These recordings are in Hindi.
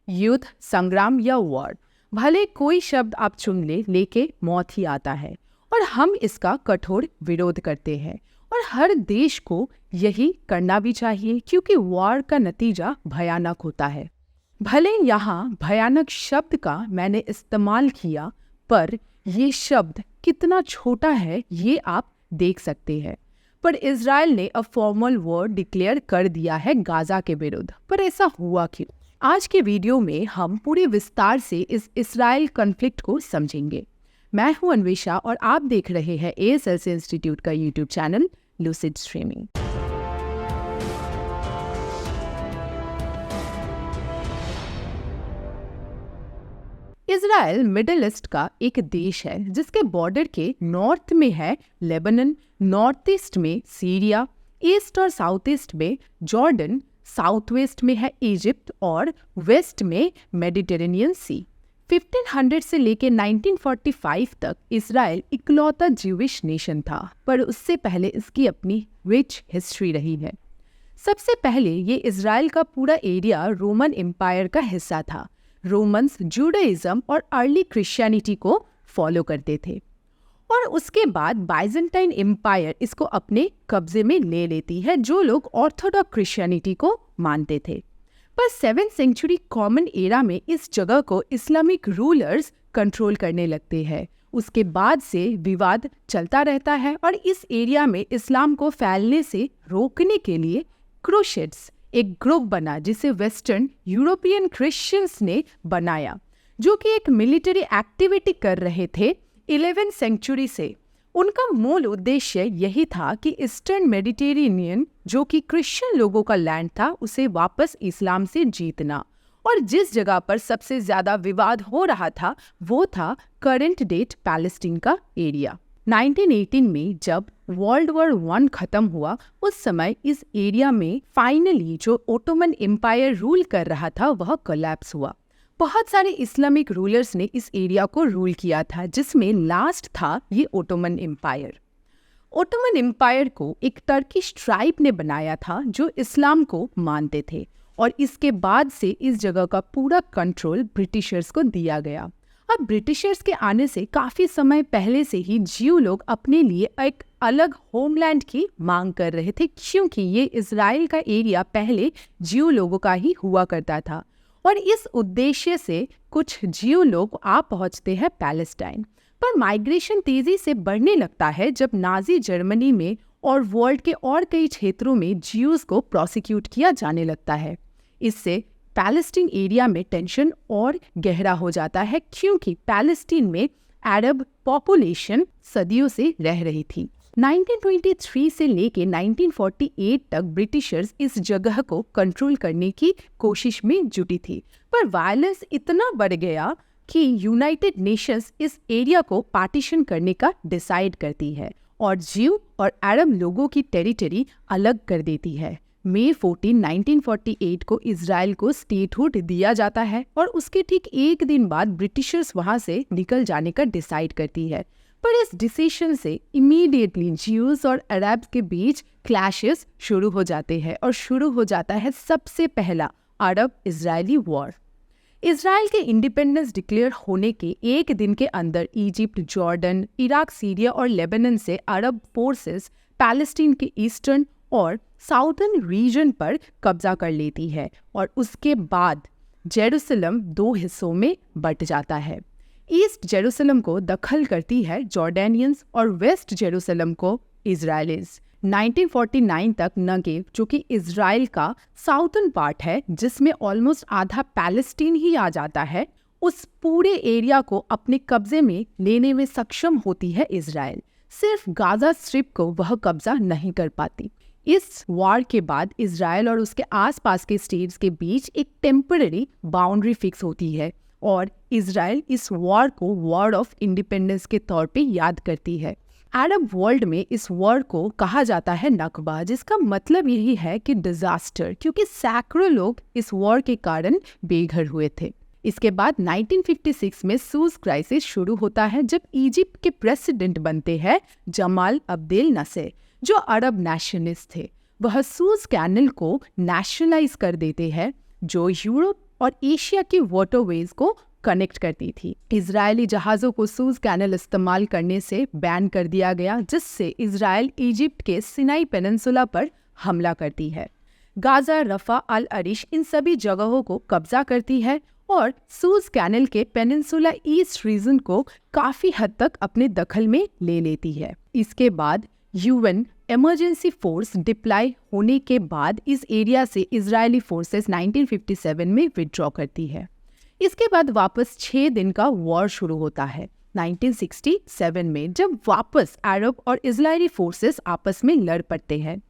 युद्ध, संग्राम या वॉर, भले कोई शब्द आप चुन लेके मौत ही आता है और हम इसका कठोर विरोध करते हैं और हर देश को यही करना भी चाहिए क्योंकि वॉर का नतीजा भयानक होता है। भले यहाँ भयानक शब्द का मैंने इस्तेमाल किया पर ये शब्द कितना छोटा है ये आप देख सकते हैं। पर इजराइल ने अब फॉर्मल वॉर डिक्लेयर कर दिया है गाजा के विरुद्ध। पर ऐसा हुआ क्यों? आज के वीडियो में हम पूरे विस्तार से इस इजराइल कॉन्फ्लिक्ट को समझेंगे। मैं हूं अन्वेषा और आप देख रहे हैं ASLC इंस्टीट्यूट का YouTube channel lucid streaming. Israel middle east का एक देश है जिसके बॉर्डर के नॉर्थ में है लेबनान, नॉर्थ ईस्ट में सीरिया, ईस्ट और साउथ ईस्ट में जॉर्डन, साउथ वेस्ट में है इजिप्ट और वेस्ट में मेडिटेरेनियन सी। 1500 से लेकर 1945 तक इजराइल इकलौता ज्यूइश नेशन था, पर उससे पहले इसकी अपनी रिच हिस्ट्री रही है। सबसे पहले ये इजराइल का पूरा एरिया रोमन एम्पायर का हिस्सा था। रोमन्स जूडाइज्म और अर्ली क्रिश्चियनिटी को फॉलो करते थे और उसके बाद बाइजेंटाइन एम्पायर इसको अपने कब्जे में ले लेती है, जो लोग ऑर्थोडॉक्स क्रिश्चियनिटी को मानते थे। पर 7th सेंचुरी कॉमन एरा में इस जगह को इस्लामिक रूलर्स कंट्रोल करने लगते हैं। उसके बाद से विवाद चलता रहता है और इस एरिया में इस्लाम को फैलने से रोकने के लिए क्रूसेड्स एक ग्रुप बना जिसे वेस्टर्न यूरोपियन क्रिश्चियंस ने बनाया, जो कि एक मिलिट्री एक्टिविटी कर रहे थे 11th सेंचुरी से। उनका मूल उद्देश्य यही था कि ईस्टर्न मेडिटेरेनियन, जो कि क्रिश्चियन लोगों का लैंड था, उसे वापस इस्लाम से जीतना। और जिस जगह पर सबसे ज्यादा विवाद हो रहा था वो था करंट डेट पैलेस्टीन का एरिया। 1918 में जब वर्ल्ड वॉर 1 खत्म हुआ, उस समय इस एरिया में फाइनली जो ओटोमन एम्पायर रूल कर रहा था वह कोलैप्स हुआ। बहुत सारे इस्लामिक रूलर्स ने इस एरिया को रूल किया था, जिसमें लास्ट था ये ओटोमन एम्पायर। ओटोमन एम्पायर को एक टर्किश ट्राइब ने बनाया था जो इस्लाम को मानते थे और इसके बाद से इस जगह का पूरा कंट्रोल ब्रिटिशर्स को दिया गया। अब ब्रिटिशर्स के आने से काफी समय पहले से ही ज्यू लोग अपने लिए एक अलग होमलैंड की मांग कर रहे थे, क्योंकि ये इजराइल का एरिया पहले ज्यू लोगों का ही हुआ करता था और इस उद्देश्य से कुछ ज्यू लोग आ पहुंचते हैं पैलेस्टाइन। पर माइग्रेशन तेजी से बढ़ने लगता है जब नाजी जर्मनी में और वर्ल्ड के और कई क्षेत्रों में ज्यूज को प्रोसिक्यूट किया जाने लगता है। इससे पैलेस्टीन एरिया में टेंशन और गहरा हो जाता है, क्योंकि पैलेस्टीन में अरब पॉपुलेशन सदियों से रह रही थी। 1923 से लेके 1948 तक ब्रिटिशर्स इस जगह को कंट्रोल करने की कोशिश में जुटी थी, पर वायलेंस इतना बढ़ गया कि यूनाइटेड नेशंस इस एरिया को पार्टीशन करने का डिसाइड करती है और ज्यू और अरब लोगों की टेरिटरी अलग कर देती है। मई 14, 1948 को इजराइल को स्टेटहुड दिया जाता है और उसके ठीक एक दिन बाद ब्रिटिशर्स वहां से निकल जाने का डिसाइड करती है। पर इस डिसीजन से इमीडिएटली ज्यूज और अरब्स के बीच क्लैशेस शुरू हो जाते हैं और शुरू हो जाता है सबसे पहला अरब इजरायली वॉर। इजराइल के इंडिपेंडेंस डिक्लेयर होने के एक दिन के अंदर इजिप्ट, जॉर्डन, इराक, सीरिया और लेबनान से अरब फोर्सेस पैलेस्टीन के ईस्टर्न और साउथर्न रीजन पर कब्जा कर लेती है और उसके बाद जेरूसलम 2 हिस्सों में बंट जाता है। ईस्ट जेरूसलम को दखल करती है जॉर्डेनियंस और वेस्ट जेरूसलम को इजराइलीज। 1949 तक नगेव, जो कि इजराइल का साउथर्न पार्ट है जिसमें ऑलमोस्ट आधा पैलेस्टीन ही आ जाता है, उस पूरे एरिया को अपने कब्जे में लेने में सक्षम होती है इजराइल। सिर्फ गाजा स्ट्रिप को वह कब्जा नहीं कर पाती। इस वॉर के बाद इजराइल और उसके आसपास के स्टेट्स के बीच एक टेम्पररी बाउंड्री फिक्स होती है और इजराइल इस वॉर को वॉर ऑफ इंडिपेंडेंस के तौर पे याद करती है। अरब वर्ल्ड में इस वॉर को कहा जाता है नकबा, जिसका मतलब यही है कि डिजास्टर, क्योंकि सैकड़ों लोग इस वॉर के कारण बेघर हुए थे। इसके बाद 1956 में सूज क्राइसिस शुरू होता है, जब इजिप्ट के प्रेसिडेंट बनते हैं जमाल अब्देल नासेर, जो अरब नेशनलिस्ट थे। वह सूज कैनल को नेशनलाइज कर देते हैं, जो यूरोप और एशिया की वाटरवेज को कनेक्ट करती थी। इजरायली जहाज़ों को सूज कैनल इस्तेमाल करने से बैन कर दिया गया, जिससे इजराइल इजिप्ट के सिनाई पेनिनसुला पर हमला करती है। गाजा, रफा, अल अरिश इन सभी जगहों को कब्जा करती है और सूज कैनल के पेनिनसुला ईस्ट रीजन को काफी हद तक अपने दखल में ले लेती है। इसके बाद यूएन इमरजेंसी फोर्स डिप्लॉय होने के बाद इस एरिया से इजरायली फोर्सेस 1957 में विड्रॉ करती है। इसके बाद वापस 6 दिन का वॉर शुरू होता है 1967 में, जब वापस अरब और इजरायली फोर्सेस आपस में लड़ पड़ते हैं।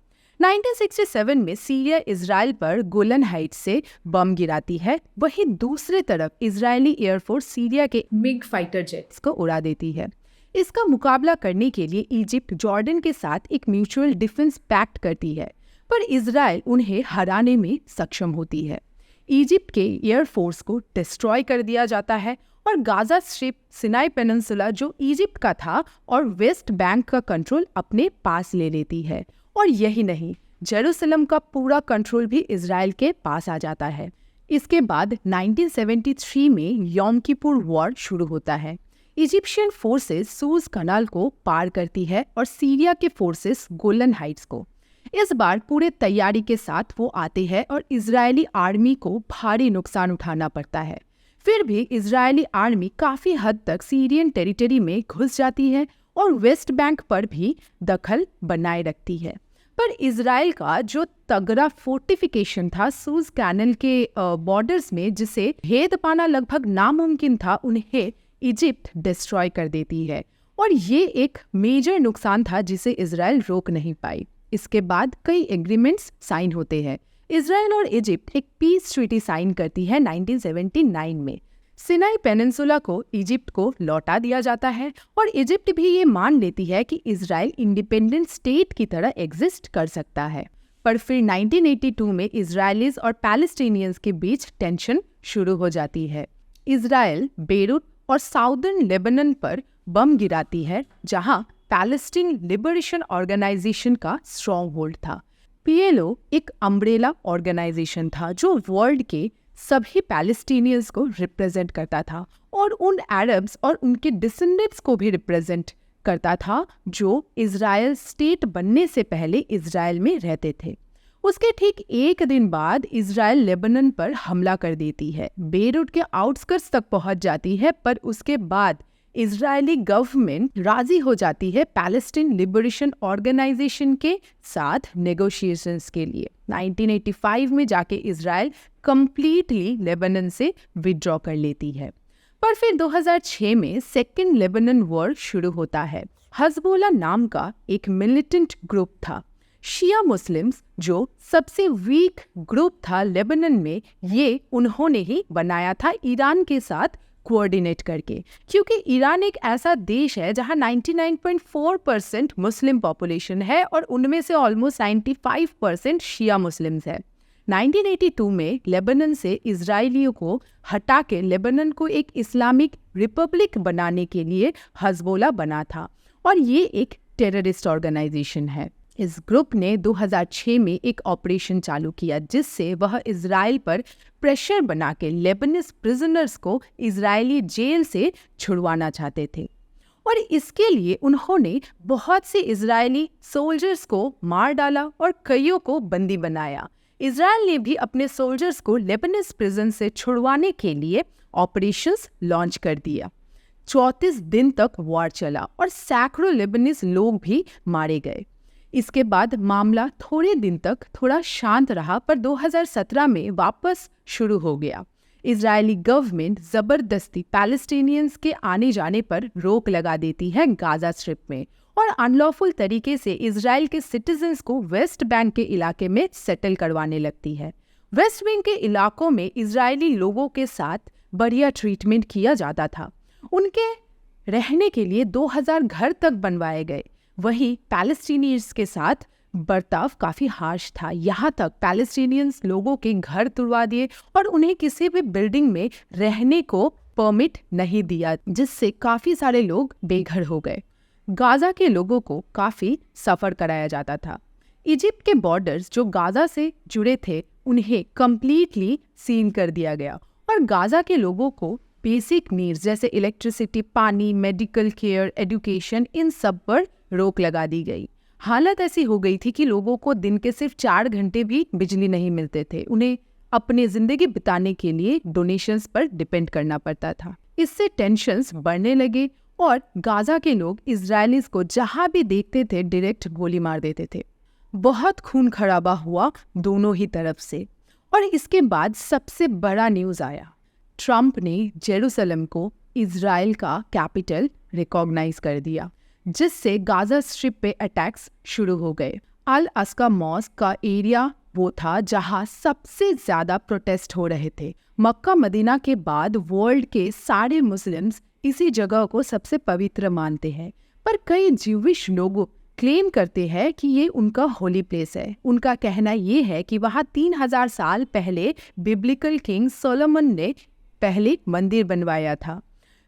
1967 में सीरिया इजराइल पर गोलन हाइट्स से बम गिराती है, वहीं दूसरी तरफ इजरायली एयरफोर्स सीरिया के मिग फाइटर जेट्स को उड़ा देती है। इसका मुकाबला करने के लिए इजिप्ट जॉर्डन के साथ एक म्यूचुअल डिफेंस पैक्ट करती है, पर इजराइल उन्हें हराने में सक्षम होती है। इजिप्ट के एयरफोर्स को डिस्ट्रॉय कर दिया जाता है और गाजा स्ट्रिप, सिनाई पेनिनसुला जो इजिप्ट का था और वेस्ट बैंक का कंट्रोल अपने पास ले लेती है। और यही नहीं, जेरूसलम का पूरा कंट्रोल भी इजराइल के पास आ जाता है। इसके बाद 1973 में यौम किपुर वॉर शुरू होता है। इजिप्शियन फोर्सेस सूज कनाल को पार करती है और सीरिया के फोर्सेस गोलन हाइट्स को। इस बार पूरे तैयारी के साथ वो आते हैं और इजरायली आर्मी को भारी नुकसान उठाना पड़ता है। फिर भी इजरायली आर्मी काफी हद तक सीरियन टेरिटरी में घुस जाती है और वेस्ट बैंक पर भी दखल बनाए रखती है। पर इजराइल का जो तगड़ा फोर्टिफिकेशन था सूज कैनल के बॉर्डर्स में, जिसे भेद पाना लगभग नामुमकिन था, उन्हें इजिप्ट डिस्ट्रॉय कर देती है और ये एक मेजर नुकसान था जिसे इजराइल रोक नहीं पाई। इसके बाद कई एग्रीमेंट्स साइन होते हैं। इजराइल और इजिप्ट एक पीस ट्रीटी साइन करती है 1979 में। सिनाई पेनिनसुला को इजिप्ट को लौटा दिया जाता है और इजिप्ट भी ये मान लेती है कि इजराइल इंडिपेंडेंट स्टेट की तरह एग्जिस्ट कर सकता है। पर फिर 1982 में इजरायलीज और पैलेस्टीनियंस के बीच टेंशन शुरू हो जाती है। इजराइल बेरूत और साउदर्न लेबनान पर बम गिराती है, जहां पैलेस्टीन लिबरेशन ऑर्गेनाइजेशन का स्ट्रॉन्ग होल्ड था। पीएलओ एक अम्ब्रेला ऑर्गेनाइजेशन था जो वर्ल्ड के सभी पैलेस्टीनियंस को रिप्रेजेंट करता था और उन अरब्स और उनके डिसेंडेंट्स को भी रिप्रेजेंट करता था जो इजराइल स्टेट बनने से पहले इजराइल में रहते थे। उसके ठीक एक दिन बाद इजराइल लेबनान पर हमला कर देती है, बेरूत के आउटस्कर्ट्स तक पहुंच जाती है, पर उसके बाद इजरायली गवर्नमेंट राजी हो जाती है पैलेस्टीन लिबरेशन ऑर्गेनाइजेशन के साथ नेगोशिएशंस के लिए। 1985 में जाके इजराइल कंप्लीटली लेबनान से विड्रॉ कर लेती है। पर फिर 2006 में सेकेंड लेबनान वॉर शुरू होता है। हजबोला नाम का एक मिलिटेंट ग्रुप था, शिया मुस्लिम्स जो सबसे वीक ग्रुप था लेबनान में, ये उन्होंने ही बनाया था ईरान के साथ कोऑर्डिनेट करके, क्योंकि ईरान एक ऐसा देश है जहां 99.4% मुस्लिम पॉपुलेशन है और उनमें से ऑलमोस्ट 95% शिया मुस्लिम्स है। 1982 में लेबनान से इजरायलियों को हटा के लेबनान को एक इस्लामिक रिपब्लिक बनाने के लिए हजबोला बना था और ये एक टेररिस्ट ऑर्गेनाइजेशन है। इस ग्रुप ने 2006 में एक ऑपरेशन चालू किया जिससे वह इजराइल पर प्रेशर बना के लेबनीज प्रिजनर्स को इजरायली जेल से छुड़वाना चाहते थे और इसके लिए उन्होंने बहुत से इजरायली सोल्जर्स को मार डाला और कईयों को बंदी बनाया। इजराइल ने भी अपने सोल्जर्स को लेबनीज प्रिजन से छुड़वाने के लिए ऑपरेशंस लॉन्च कर दिया। 34 दिन तक वॉर चला और सैकड़ों लेबनीज लोग भी मारे गए। इसके बाद मामला थोड़े दिन तक थोड़ा शांत रहा, पर 2017 में वापस शुरू हो गया। इजरायली गवर्नमेंट जबरदस्ती पैलेस्टीनियंस के आने जाने पर रोक लगा देती है गाजा स्ट्रिप में और अनलॉफुल तरीके से इजराइल के सिटीजन्स को वेस्ट बैंक के इलाके में सेटल करवाने लगती है। वेस्ट बैंक के इलाकों में इजरायली लोगों के साथ बढ़िया ट्रीटमेंट किया जाता था। उनके रहने के लिए 2000 घर तक बनवाए गए। वहीं पैलेस्टीनियंस के साथ बर्ताव काफी हार्श था। यहाँ तक पैलेस्टीनियंस लोगों के घर तुड़वा दिए और उन्हें किसी भी बिल्डिंग में रहने को परमिट नहीं दिया, जिससे काफी सारे लोग बेघर हो गए। गाजा के लोगों को काफी सफर कराया जाता था। इजिप्ट के बॉर्डर्स जो गाजा से जुड़े थे उन्हें कंप्लीटली सील कर दिया गया और गाजा के लोगों को बेसिक नीड्स जैसे इलेक्ट्रिसिटी, पानी, मेडिकल केयर, एजुकेशन, इन सब पर रोक लगा दी गई। हालत ऐसी हो गई थी कि लोगों को दिन के सिर्फ 4 घंटे भी बिजली नहीं मिलते थे। उन्हें अपनी जिंदगी बिताने के लिए डोनेशंस पर डिपेंड करना पड़ता था। इससे टेंशन्स बढ़ने लगे और गाजा के लोग इजरायलीज को जहां भी देखते थे डायरेक्ट गोली मार देते थे। बहुत खून खराबा हुआ दोनों ही तरफ से। और इसके बाद सबसे बड़ा न्यूज़ आया, ट्रंप ने जेरूसलम को इजराइल का कैपिटल रिकॉग्नाइज कर दिया, जिससे गाजा स्ट्रिप पे अटैक्स शुरू हो गए। अल अस्का मॉस्क का एरिया वो था जहां सबसे ज्यादा प्रोटेस्ट हो रहे थे। मक्का मदीना के बाद वर्ल्ड के सारे मुस्लिम्स इसी जगह को सबसे पवित्र मानते हैं, पर कई ज्यूविश लोग क्लेम करते हैं कि ये उनका होली प्लेस है। उनका कहना ये है कि वहाँ 3000 साल पहले बिब्लिकल किंग सोलोमन ने पहले मंदिर बनवाया था।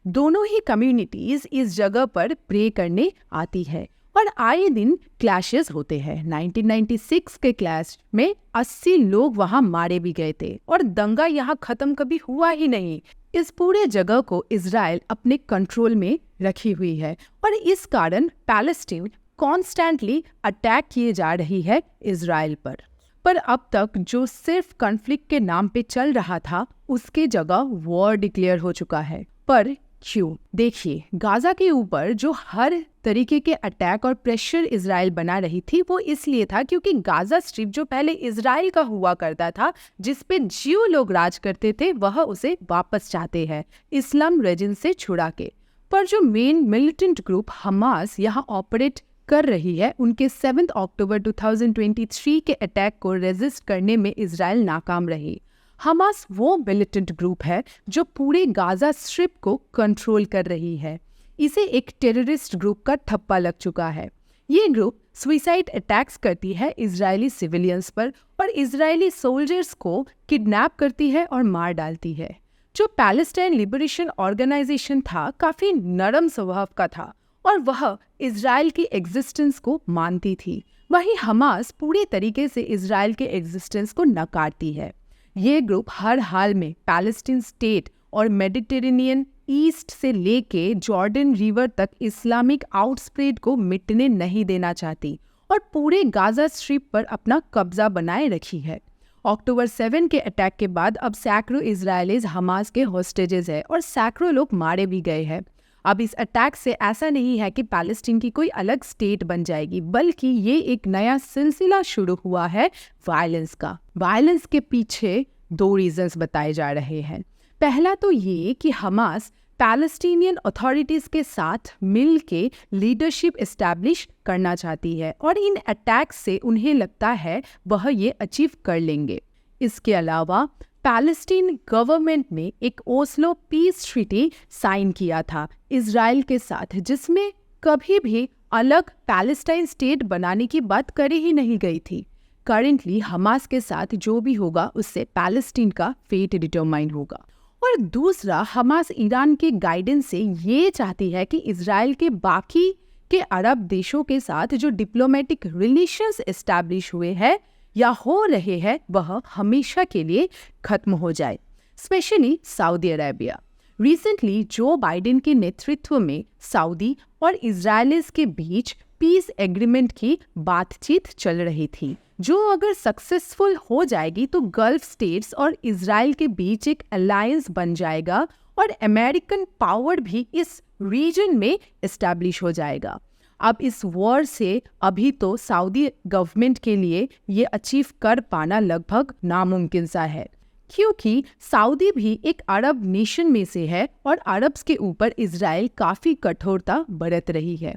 दोनों ही कम्युनिटीज इस जगह पर प्रे करने आती है और आए दिन क्लैशेस होते हैं। 1996 के क्लैश में 80 लोग वहां मारे भी गए थे और दंगा यहाँ खत्म कभी हुआ ही नहीं। इस पूरे जगह को इजराइल अपने कंट्रोल में रखी हुई है और इस कारण पैलेस्टीन कॉन्स्टेंटली अटैक किए जा रही है इजराइल पर अब तक जो सिर्फ कॉन्फ्लिक्ट के नाम पे चल रहा था उसके जगह वॉर डिक्लेयर हो चुका है। पर क्यों? देखिए, गाजा के ऊपर जो हर तरीके के अटैक और प्रेशर इजराइल बना रही थी वो इसलिए था क्योंकि गाजा स्ट्रिप जो पहले इजराइल का हुआ करता था, जिस पे ज्यू लोग राज करते थे, वह उसे वापस चाहते हैं इस्लाम रेजिम से छुड़ा के। पर जो मेन मिलिटेंट ग्रुप हमास यहाँ ऑपरेट कर रही है, उनके 7 अक्टूबर 2023 के अटैक को रेजिस्ट करने में इजराइल नाकाम रही। हमास वो मिलिटेंट ग्रुप है जो पूरे गाजा स्ट्रिप को कंट्रोल कर रही है। इसे एक टेररिस्ट ग्रुप का ठप्पा लग चुका है। ये ग्रुप सुइसाइड अटैक्स करती है इजरायली सिविलियंस पर और इजरायली सोल्जर्स को किडनैप करती है और मार डालती है। जो पैलेस्टाइन लिबरेशन ऑर्गेनाइजेशन था, काफी नरम स्वभाव का था और वह इजराइल की एग्जिस्टेंस को मानती थी। वहीं हमास पूरी तरीके से इजराइल के एग्जिस्टेंस को नकारती है। ये ग्रुप हर हाल में पैलेस्टीन स्टेट और मेडिटेरेनियन ईस्ट से लेके जॉर्डन रिवर तक इस्लामिक आउटस्प्रेड को मिटने नहीं देना चाहती और पूरे गाजा स्ट्रिप पर अपना कब्जा बनाए रखी है। अक्टूबर 7 के अटैक के बाद अब सैकड़ों इजरायलीज हमास के हॉस्टेजेस है और सैकड़ों लोग मारे भी गए हैं। अब इस अटैक से ऐसा नहीं है कि पैलेस्टीन की कोई अलग स्टेट बन जाएगी, बल्कि ये एक नया सिलसिला शुरू हुआ है वायलेंस का। वायलेंस के पीछे 2 रीजंस बताए जा रहे हैं। पहला तो ये कि हमास पैलेस्टीनियन अथॉरिटीज के साथ मिल के लीडरशिप एस्टैब्लिश करना चाहती है और इन अटैक से उन्हें लगता है वह ये अचीव कर लेंगे। इसके अलावा पैलेस्टीन गवर्नमेंट ने एक ओस्लो पीस ट्रीटी साइन किया था इजराइल के साथ, जिसमें कभी भी अलग पैलेस्टाइन स्टेट बनाने की बात करी ही नहीं गई थी। करेंटली हमास के साथ जो भी होगा उससे पैलेस्टीन का फेट डिटरमाइन होगा। और दूसरा, हमास ईरान के गाइडेंस से ये चाहती है कि इजराइल के बाकी के अरब देशों के साथ जो डिप्लोमेटिक रिलेशंस एस्टैब्लिश हुए हैं या हो रहे हैं वह हमेशा के लिए खत्म हो जाए, specially Saudi Arabia. Recently Joe Biden के नेतृत्व में सऊदी और इजरायलीज के बीच पीस एग्रीमेंट की बातचीत चल रही थी, जो अगर सक्सेसफुल हो जाएगी तो गल्फ स्टेट्स और इजराइल के बीच एक अलायंस बन जाएगा और अमेरिकन पावर भी इस रीजन में एस्टैब्लिश हो जाएगा। अब इस वॉर से अभी तो सऊदी गवर्नमेंट के लिए ये अचीव कर पाना लगभग नामुमकिन सा है, क्योंकि सऊदी भी एक अरब नेशन में से है और अरब्स के ऊपर इजराइल काफ़ी कठोरता बरत रही है।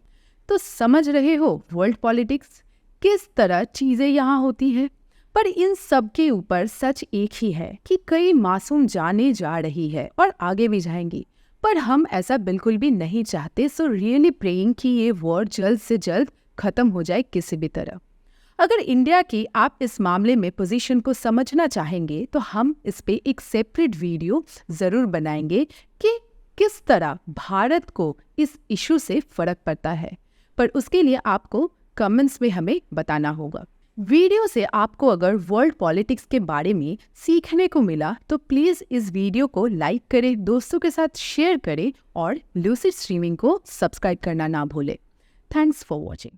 तो समझ रहे हो वर्ल्ड पॉलिटिक्स किस तरह चीज़ें यहाँ होती हैं। पर इन सब के ऊपर सच एक ही है कि कई मासूम जाने जा रही है और आगे भी जाएंगी, पर हम ऐसा बिल्कुल भी नहीं चाहते। सो रियली प्रेइंग कि ये वॉर जल्द से जल्द खत्म हो जाए किसी भी तरह। अगर इंडिया की आप इस मामले में पोजीशन को समझना चाहेंगे तो हम इस पे एक सेपरेट वीडियो ज़रूर बनाएंगे कि किस तरह भारत को इस इशू से फ़र्क पड़ता है, पर उसके लिए आपको कमेंट्स में हमें बताना होगा। वीडियो से आपको अगर वर्ल्ड पॉलिटिक्स के बारे में सीखने को मिला तो प्लीज़ इस वीडियो को लाइक करें, दोस्तों के साथ शेयर करें और लूसिड स्ट्रीमिंग को सब्सक्राइब करना ना भूलें। Thanks for watching.